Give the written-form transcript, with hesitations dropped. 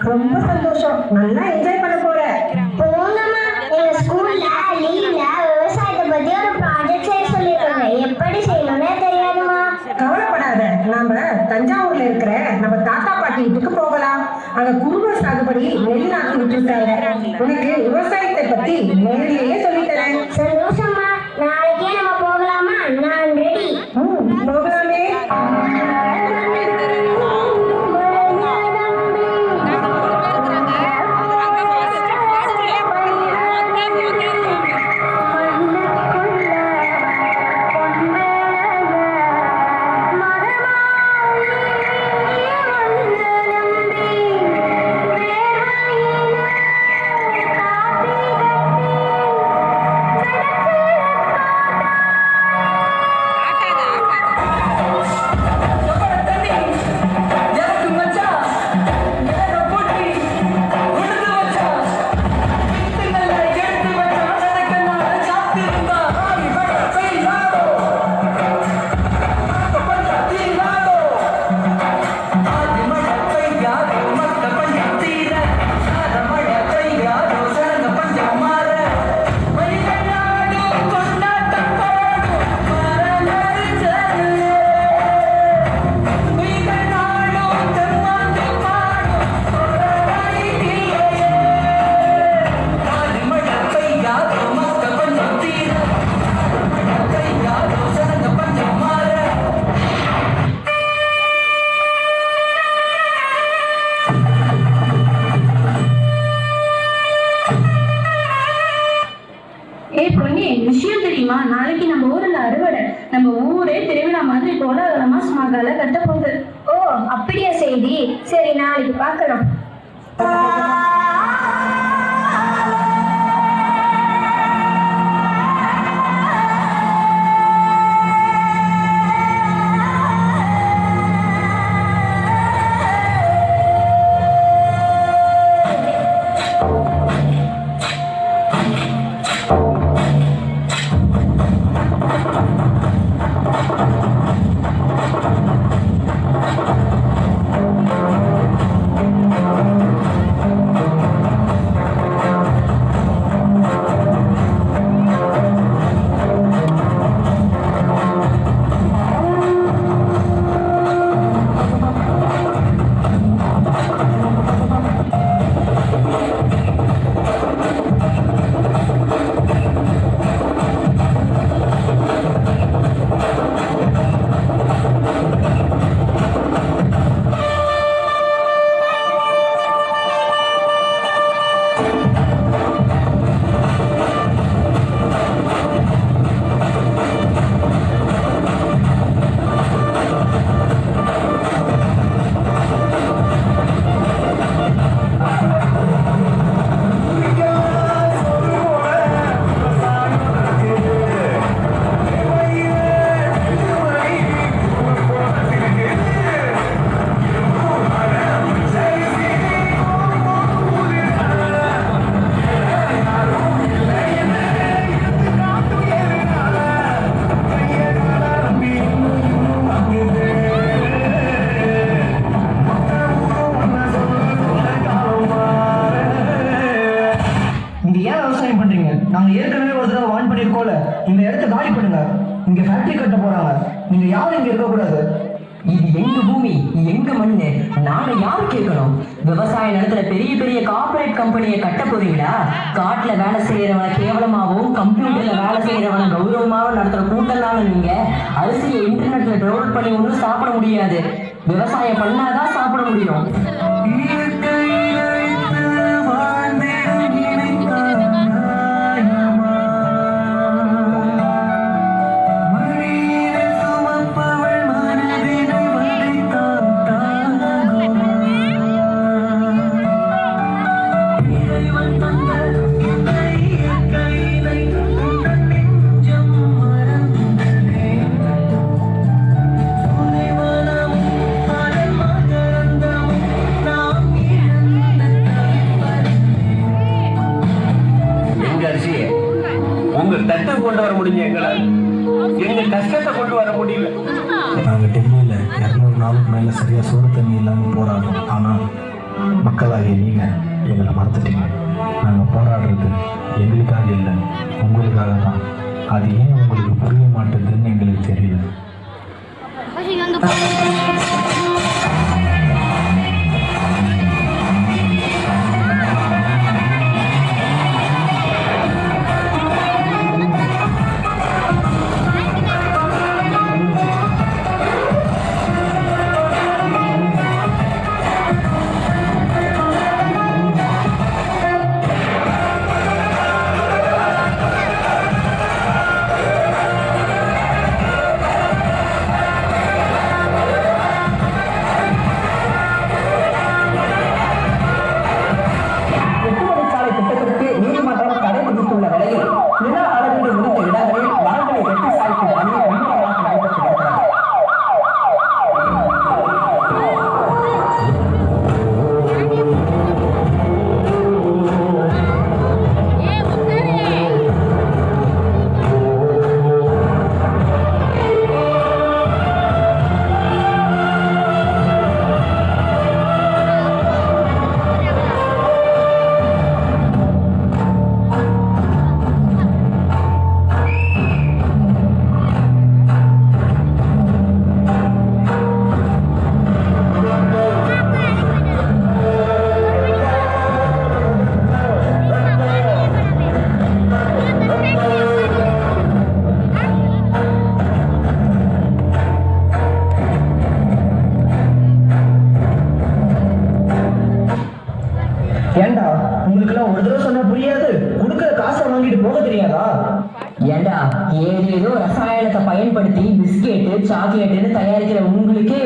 ரொம்ப சந்தோஷம். நல்லா என்ஜாய் பண்ண போற. போங்கம்மா. எங்க ஸ்கூல்ல லீவ்ல விவசாயத்தை பத்தி ஒரு ப்ராஜெக்ட் செய்ய சொல்லிருக்காங்க. எப்படி செய்யணும்னே தெரியாதுமா. கவலைப்படாத, நாம தஞ்சாவூர்ல இருக்கிற நம்ம தாத்தா பாட்டி வீட்டுக்கு போகலாம். அங்க குறுவை சாகுபடி நெல் நாட்டு விட்டுருக்காங்க. உனக்கு விவசாயத்தை பத்தி நேரிலேயே சொல்லித்தரேன். சந்தோஷமா. நாளைக்கே நம்ம போகலாமா? நான் ரெடி. போகலாமே. விஷயம் தெரியுமா? நாளைக்கு நம்ம ஊர்ல அறுவடை. நம்ம ஊரே திருவிழா மாதிரி கோலாகலமா சுமாகால கட்ட போகுது. ஓ, அப்படியா செய்தி? சரி, நாளைக்கு பார்க்கலாம். நாங்க ஏற்கனவே ஒரு தடவை வார்ன் பண்ணிருக்கோம்ல, இந்த இடத்த காலி பண்ணுங்க. இங்க ஃபேக்டரி கட்ட போறாங்க. நீங்க யாரும் இங்க இருக்க கூடாது. இது எங்க பூமி, எங்க மண்ணு, நாங்க யாரு கேட்கணும்? விவசாய நிலத்துல பெரிய பெரிய கார்பரேட் கம்பெனியை கட்ட போறீங்களா? காட்டுல வேலை செய்யறவனை கேவலமாகவும் கம்ப்யூட்டர்ல வேலை செய்யறவனை கௌரவமாகவும் நடத்துற கூட்டம் தானே நீங்க. அரிசியை இன்டர்நெட்ல டவுன்லோட் பண்ணி ஒன்றும் சாப்பிட முடியாது. விவசாயம் பண்ணாதான் சாப்பிட முடியும். தட்டை கொண்டு வர முடியும், எங்க கஷ்டத்தை கொண்டு வர முடியல. நாங்கள் டெல்லியில் 200 நாளுக்கு மேலே சரியாக சோறு தண்ணி இல்லாமல் போராடும். ஆனால் மக்களாகிய நீங்கள் எங்களை மறந்துட்டீங்க. நாங்கள் போராடுறது எங்களுக்காக இல்லை, உங்களுக்காக தான். அது ஏன் உங்களுக்கு புரிய மாட்டேங்குதுன்னு எங்களுக்கு தெரியல. எட்டுவழிச்சாலை திட்டத்திற்கு நீதிமன்றம் தடை விதித்துள்ள நிலையில் நில அளவீடு முடிந்த இடங்களில் மரங்களை வெட்டி சாய்க்கும் பணி மும்முரமாக நடைபெற்று வருகிறது. ஏண்டா உங்களுக்குலாம் ஒரு தடவை சொன்னா புரியாது? கொடுக்குற காசை வாங்கிட்டு போக தெரியாதா? ஏண்டா ஏதேதோ ரசாயனத்தை பயன்படுத்தி பிஸ்கெட்டு சாக்லேட்டுன்னு தயாரிக்கிற உங்களுக்கே